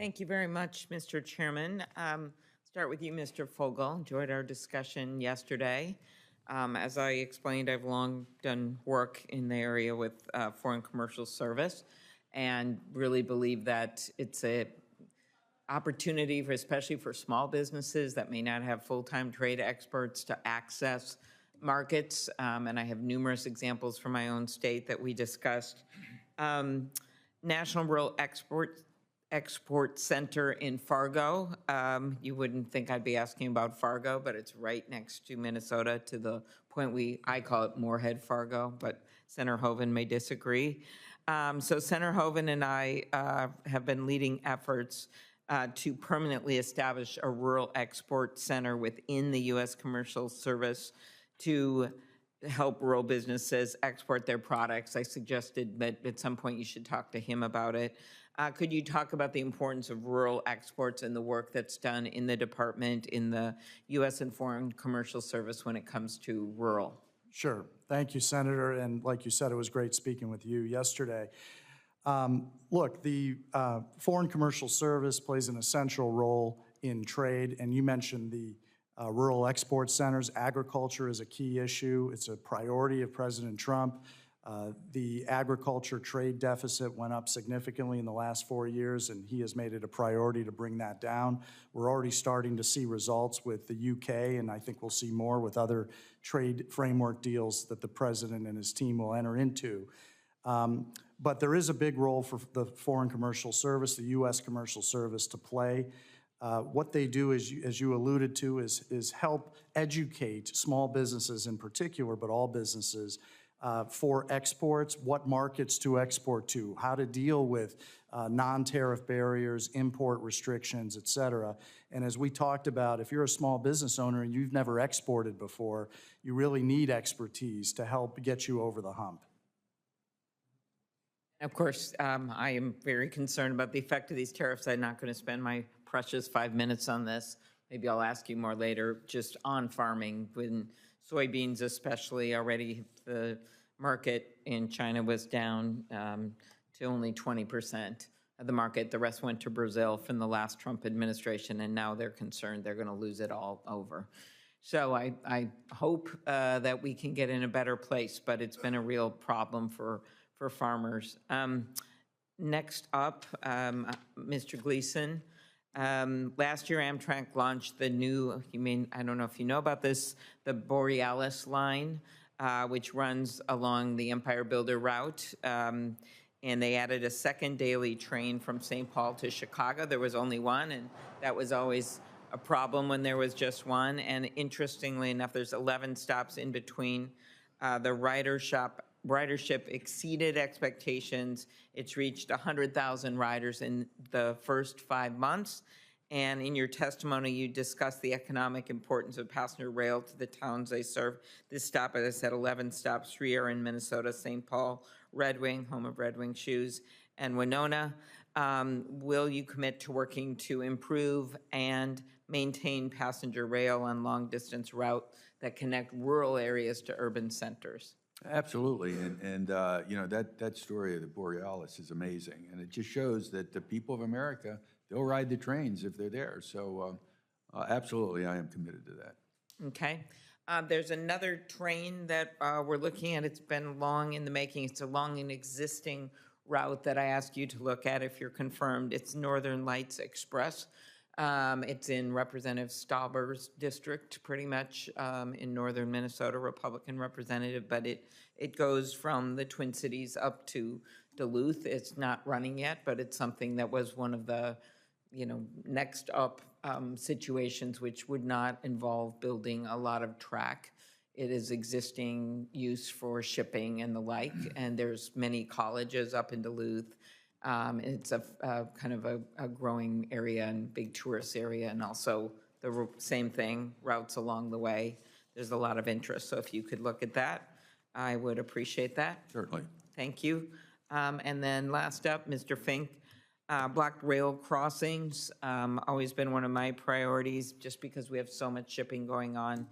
Thank you very much, Mr. Chairman. Start with you, Mr. Fogel. Enjoyed our discussion yesterday. As I explained, I've long done work in the area with foreign commercial service and really believe that it's a opportunity for, especially for small businesses that may not have full-time trade experts, to access markets. And I have numerous examples from my own state that we discussed. National Rural Export Center in Fargo. You wouldn't think I'd be asking about Fargo, but it's right next to Minnesota, to the point I call it Moorhead Fargo, but Senator Hoeven may disagree. So Senator Hoeven and I have been leading efforts to permanently establish a rural export center within the U.S. Commercial Service to help rural businesses export their products. I suggested that at some point you should talk to him about it. Could you talk about the importance of rural exports and the work that's done in the department, in the U.S. and Foreign Commercial Service when it comes to rural? Sure. Thank you, Senator. And like you said, it was great speaking with you yesterday. Look, the Foreign Commercial Service plays an essential role in trade, and you mentioned the rural export centers. Agriculture is a key issue. It's a priority of President Trump. The agriculture trade deficit went up significantly in the last 4 years, and he has made it a priority to bring that down. We're already starting to see results with the UK, and I think we'll see more with other trade framework deals that the president and his team will enter into. But there is a big role for the Foreign Commercial Service, the U.S. Commercial Service, to play. What they do, as you alluded to, is help educate small businesses in particular, but all businesses, for exports, what markets to export to, how to deal with non-tariff barriers, import restrictions, et cetera. And as we talked about, if you're a small business owner and you've never exported before, you really need expertise to help get you over the hump. Of course, I am very concerned about the effect of these tariffs. I'm not going to spend my precious 5 minutes on this. Maybe I'll ask you more later, just on farming. When soybeans especially, already the market in China was down to only 20% of the market. The rest went to Brazil from the last Trump administration, and now they're concerned they're going to lose it all over. So I hope that we can get in a better place, but it's been a real problem for farmers. Next up, Mr. Gleason. Last year, Amtrak launched the new, I don't know if you know about this, the Borealis line, which runs along the Empire Builder route. And they added a second daily train from St. Paul to Chicago. There was only one, and that was always a problem when there was just one. And interestingly enough, there's 11 stops in between. The ridership exceeded expectations. It's reached 100,000 riders in the first 5 months. And in your testimony, you discussed the economic importance of passenger rail to the towns they serve. This stop, as I said, 11 stops, 3 are in Minnesota, St. Paul, Red Wing, home of Red Wing shoes, and Winona. Will you commit to working to improve and maintain passenger rail on long-distance route that connect rural areas to urban centers? Absolutely, and you know, that story of the Borealis is amazing, and it just shows that the people of America, they'll ride the trains if they're there. So absolutely, I am committed to that. Okay. There's another train that we're looking at. It's been long in the making. It's along an existing route that I ask you to look at if you're confirmed. It's Northern Lights Express. It's in Representative Stauber's district, pretty much in northern Minnesota, Republican representative, but it goes from the Twin Cities up to Duluth. It's not running yet, but it's something that was one of the, next up situations which would not involve building a lot of track. It is existing use for shipping and the like, and there's many colleges up in Duluth. It's a kind of a growing area and big tourist area, and also the same thing, routes along the way. There's a lot of interest, so if you could look at that, I would appreciate that. Certainly. Thank you. And then last up, Mr. Fink, blocked rail crossings, always been one of my priorities just because we have so much shipping going on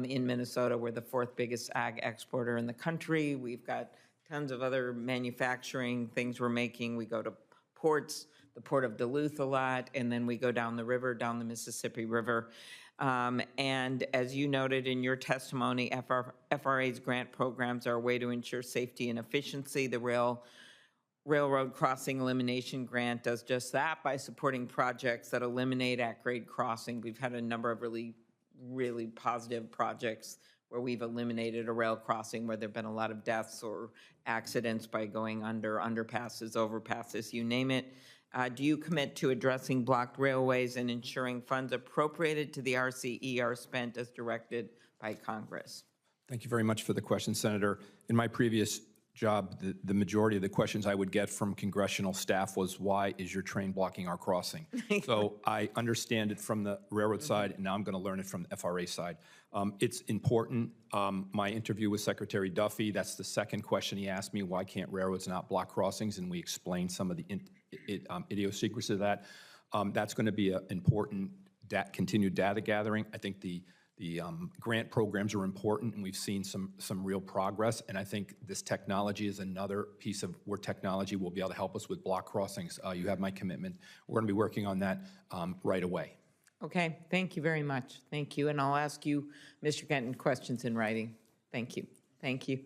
in Minnesota. We're the 4th biggest ag exporter in the country. We've got tons of other manufacturing things we're making. We go to ports the Port of Duluth a lot, and then we go down the river, down the Mississippi River. And as you noted in your testimony, FRA's grant programs are a way to ensure safety and efficiency. The Railroad Crossing Elimination Grant does just that by supporting projects that eliminate at-grade crossing. We've had a number of really positive projects where we've eliminated a rail crossing where there have been a lot of deaths or accidents by going under underpasses, overpasses, you name it. Do you commit to addressing blocked railways and ensuring funds appropriated to the RCE are spent as directed by Congress? Thank you very much for the question, Senator. In my previous job, the majority of the questions I would get from congressional staff was, why is your train blocking our crossing? So I understand it from the railroad side, and now I'm going to learn it from the FRA side. It's important. My interview with Secretary Duffy, that's the second question he asked me, why can't railroads not block crossings? And we explained some of the idiosyncrasies of that. That's going to be an important continued data gathering. I think the grant programs are important, and we've seen some real progress. And I think this technology is another piece of where technology will be able to help us with block crossings. You have my commitment. We're going to be working on that right away. Okay, thank you very much. Thank you. And I'll ask you, Mr. Kenton, questions in writing. Thank you. Thank you.